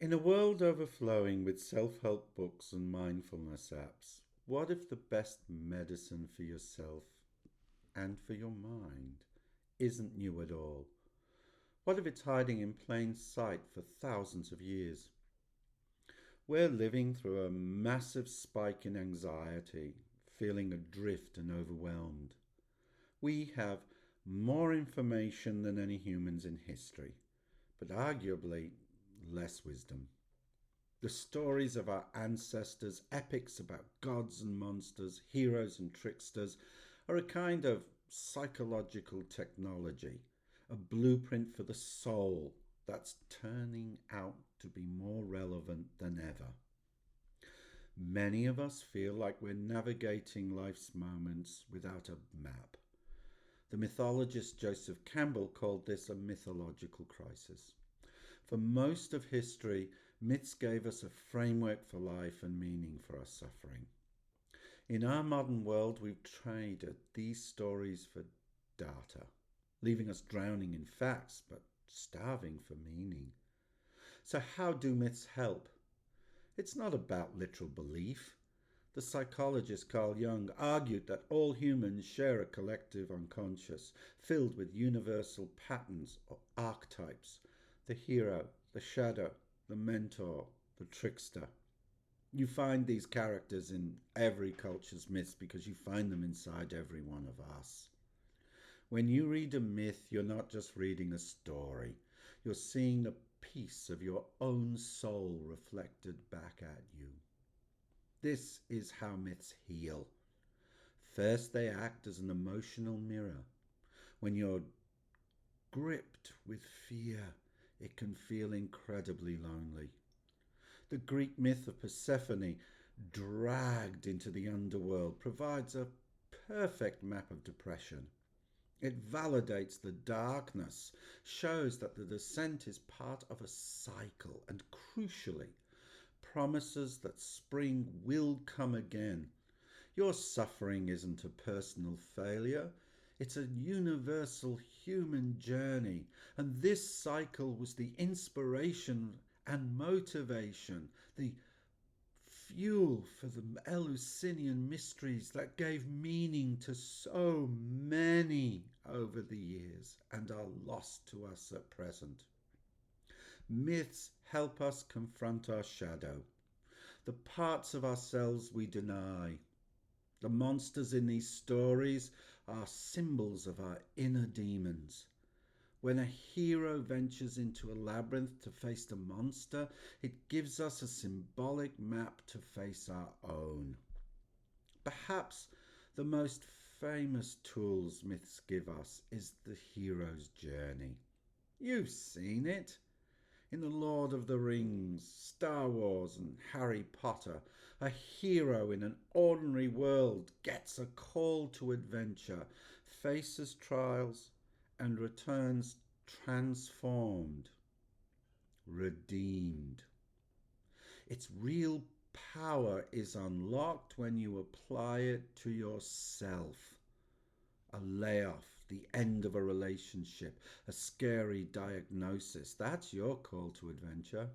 In a world overflowing with self-help books and mindfulness apps, what if the best medicine for yourself and for your mind isn't new at all? What if it's hiding in plain sight for thousands of years? We're living through a massive spike in anxiety, feeling adrift and overwhelmed. We have more information than any humans in history, but arguably less wisdom. The stories of our ancestors, epics about gods and monsters, heroes and tricksters, are a kind of psychological technology, a blueprint for the soul that's turning out to be more relevant than ever. Many of us feel like we're navigating life's moments without a map. The mythologist Joseph Campbell called this a mythological crisis. For most of history, myths gave us a framework for life and meaning for our suffering. In our modern world, we've traded these stories for data, leaving us drowning in facts but starving for meaning. So, how do myths help? It's not about literal belief. The psychologist Carl Jung argued that all humans share a collective unconscious filled with universal patterns or archetypes: the hero, the shadow, the mentor, the trickster. You find these characters in every culture's myths because you find them inside every one of us. When you read a myth, you're not just reading a story. You're seeing a piece of your own soul reflected back at you. This is how myths heal. First, they act as an emotional mirror. When you're gripped with fear, it can feel incredibly lonely. The Greek myth of Persephone, dragged into the underworld, provides a perfect map of depression. It validates the darkness, shows that the descent is part of a cycle, and crucially, promises that spring will come again. Your suffering isn't a personal failure, it's a universal human journey, and this cycle was the inspiration and motivation, the fuel for the Eleusinian mysteries that gave meaning to so many over the years and are lost to us at present. Myths help us confront our shadow, the parts of ourselves we deny. The monsters in these stories are symbols of our inner demons. When a hero ventures into a labyrinth to face the monster, it gives us a symbolic map to face our own. Perhaps the most famous tools myths give us is the hero's journey. You've seen it. In The Lord of the Rings, Star Wars, and Harry Potter, a hero in an ordinary world gets a call to adventure, faces trials, and returns transformed, redeemed. Its real power is unlocked when you apply it to yourself. A layoff, the end of a relationship, a scary diagnosis. That's your call to adventure.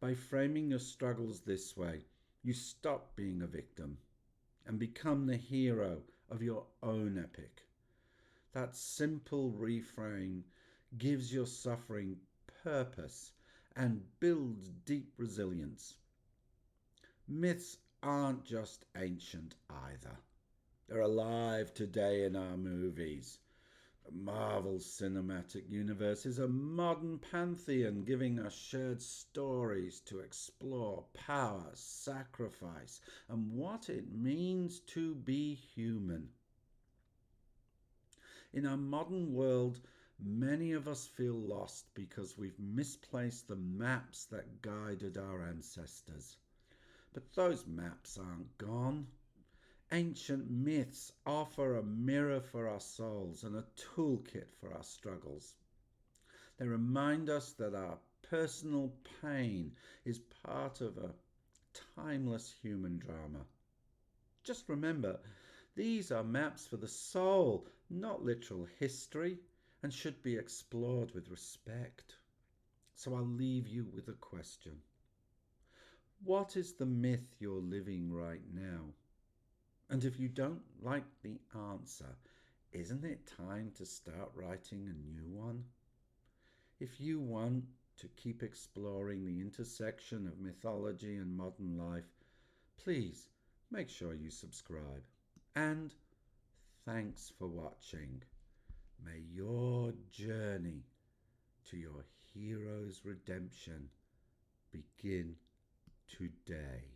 By framing your struggles this way, you stop being a victim and become the hero of your own epic. That simple reframe gives your suffering purpose and builds deep resilience. Myths aren't just ancient either. They're alive today in our movies. The Marvel Cinematic Universe is a modern pantheon giving us shared stories to explore power, sacrifice, and what it means to be human. In our modern world, many of us feel lost because we've misplaced the maps that guided our ancestors. But those maps aren't gone. Ancient myths offer a mirror for our souls and a toolkit for our struggles. They remind us that our personal pain is part of a timeless human drama. Just remember, these are maps for the soul, not literal history, and should be explored with respect. So I'll leave you with a question. What is the myth you're living right now? And if you don't like the answer, isn't it time to start writing a new one? If you want to keep exploring the intersection of mythology and modern life, please make sure you subscribe. And thanks for watching. May your journey to your hero's redemption begin today.